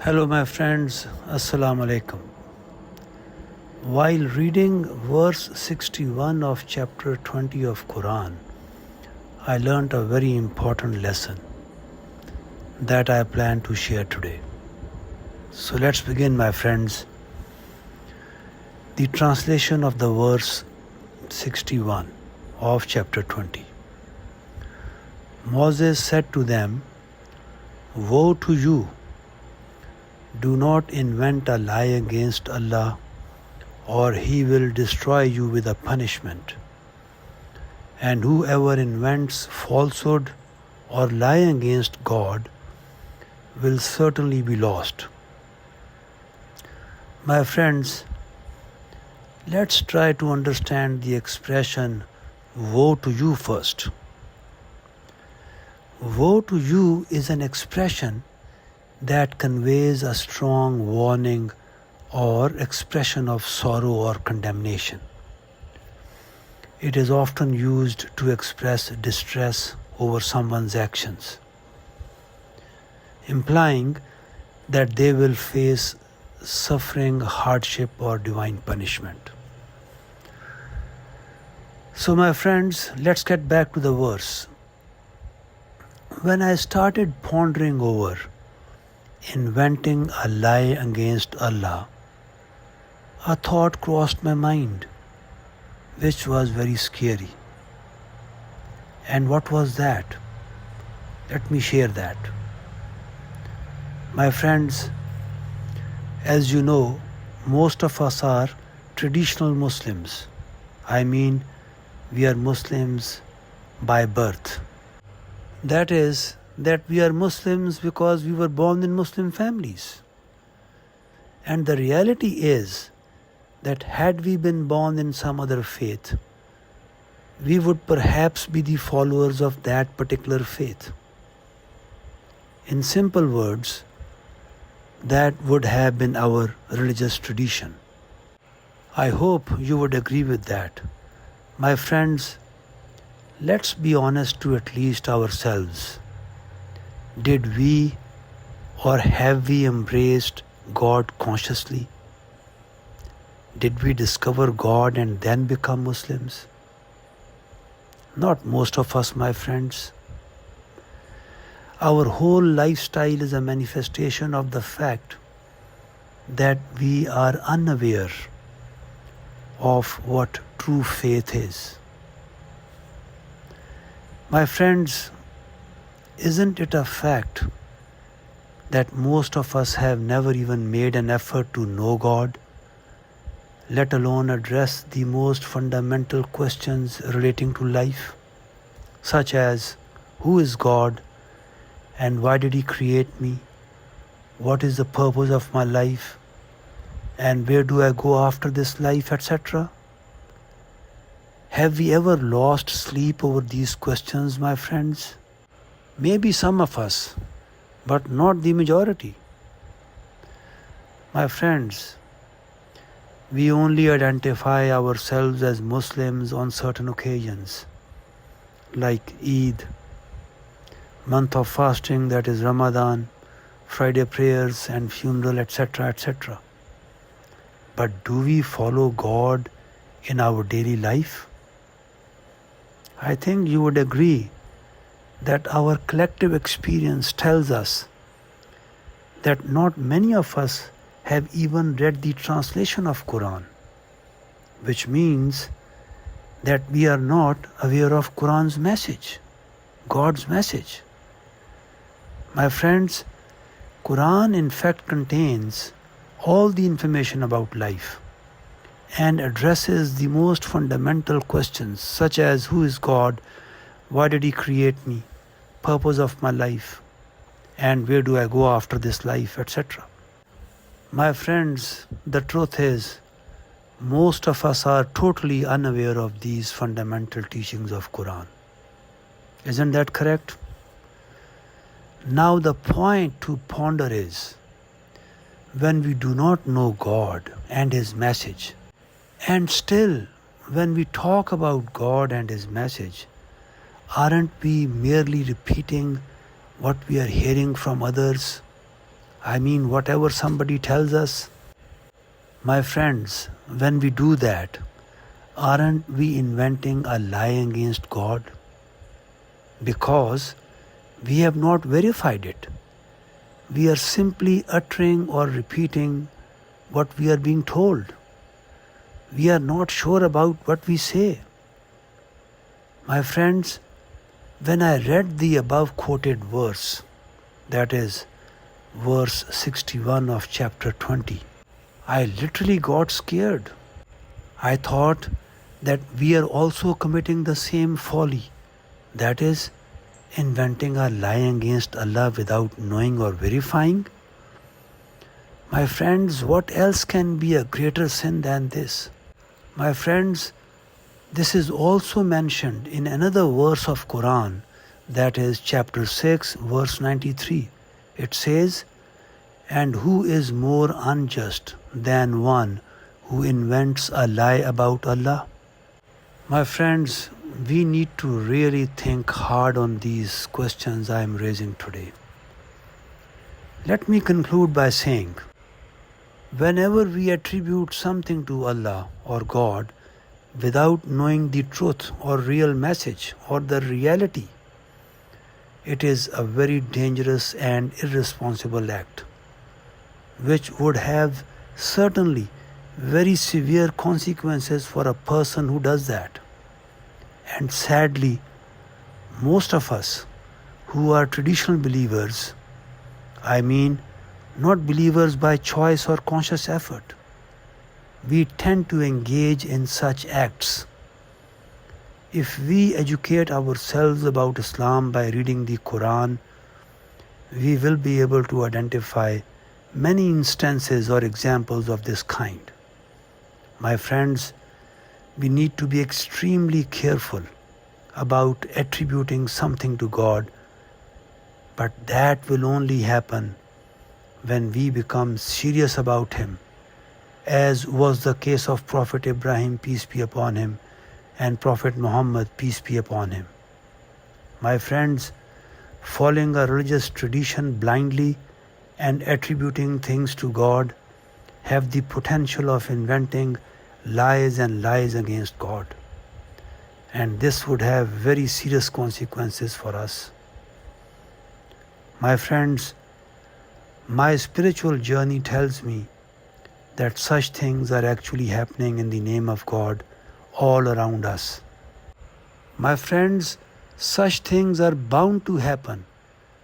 Hello, my friends. Assalamu alaikum. While reading verse 61 of chapter 20 of Quran, I learnt a very important lesson that I plan to share today. So let's begin, my friends. The translation of the verse 61 of chapter 20. Moses said to them, "Woe to you! Do not invent a lie against Allah, or He will destroy you with a punishment. And whoever invents falsehood or lie against God will certainly be lost." My friends, let's try to understand the expression "woe to you" first. Woe to you is an expression that conveys a strong warning or expression of sorrow or condemnation. It is often used to express distress over someone's actions, implying that they will face suffering, hardship, or divine punishment. So, my friends, let's get back to the verse. When I started pondering over inventing a lie against Allah, a thought crossed my mind, which was very scary. And what was that? Let me share that. My friends, as you know, most of us are traditional Muslims. I mean, we are Muslims by birth. That is, that we are Muslims because we were born in Muslim families. And the reality is that had we been born in some other faith, we would perhaps be the followers of that particular faith. In simple words, that would have been our religious tradition. I hope you would agree with that. My friends, let's be honest to at least ourselves. Did we or have we embraced God consciously? Did we discover God and then become Muslims? Not most of us, my friends. Our whole lifestyle is a manifestation of the fact that we are unaware of what true faith is. My friends, isn't it a fact that most of us have never even made an effort to know God, let alone address the most fundamental questions relating to life, such as who is God and why did He create me, what is the purpose of my life, and where do I go after this life, etc.? Have we ever lost sleep over these questions, my friends? Maybe some of us, but not the majority. My friends, we only identify ourselves as Muslims on certain occasions, like Eid, month of fasting, that is Ramadan, Friday prayers and funeral, etc., etc. But do we follow God in our daily life? I think you would agree that our collective experience tells us that not many of us have even read the translation of Quran, which means that we are not aware of Quran's message, God's message. My friends, Quran in fact contains all the information about life and addresses the most fundamental questions such as who is God, why did He create me, purpose of my life, and where do I go after this life, etc. My friends, the truth is, most of us are totally unaware of these fundamental teachings of Quran. Isn't that correct? Now the point to ponder is, when we do not know God and His message, and still when we talk about God and His message, aren't we merely repeating what we are hearing from others I mean, whatever somebody tells us. My friends, when we do that, aren't we inventing a lie against God? Because we have not verified it. We are simply uttering or repeating what we are being told. We are not sure about what we say. My friends, when I read the above quoted verse, that is, verse 61 of chapter 20, I literally got scared. I thought that we are also committing the same folly, that is, inventing a lie against Allah without knowing or verifying. My friends, what else can be a greater sin than this? My friends, this is also mentioned in another verse of Quran, that is chapter 6 verse 93. It says, "And who is more unjust than one who invents a lie about Allah?" My friends, we need to really think hard on these questions I am raising today. Let me conclude by saying, whenever we attribute something to Allah or God without knowing the truth or real message or the reality, it is a very dangerous and irresponsible act, which would have certainly very severe consequences for a person who does that. And sadly, most of us who are traditional believers, I mean not believers by choice or conscious effort, we tend to engage in such acts. If we educate ourselves about Islam by reading the Quran, we will be able to identify many instances or examples of this kind. My friends, we need to be extremely careful about attributing something to God, but that will only happen when we become serious about Him, as was the case of Prophet Ibrahim, peace be upon him, and Prophet Muhammad, peace be upon him. My friends, following a religious tradition blindly and attributing things to God have the potential of inventing lies and lies against God. And this would have very serious consequences for us. My friends, my spiritual journey tells me that such things are actually happening in the name of God all around us. My friends, such things are bound to happen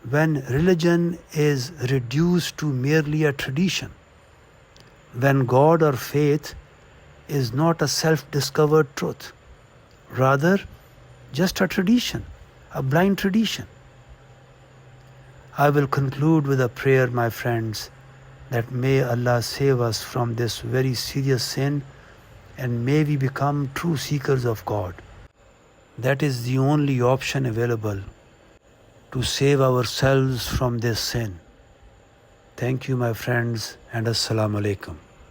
when religion is reduced to merely a tradition, when God or faith is not a self-discovered truth, rather just a tradition, a blind tradition. I will conclude with a prayer, my friends, that may Allah save us from this very serious sin and may we become true seekers of God. That is the only option available to save ourselves from this sin. Thank you, my friends, and Assalamu Alaikum.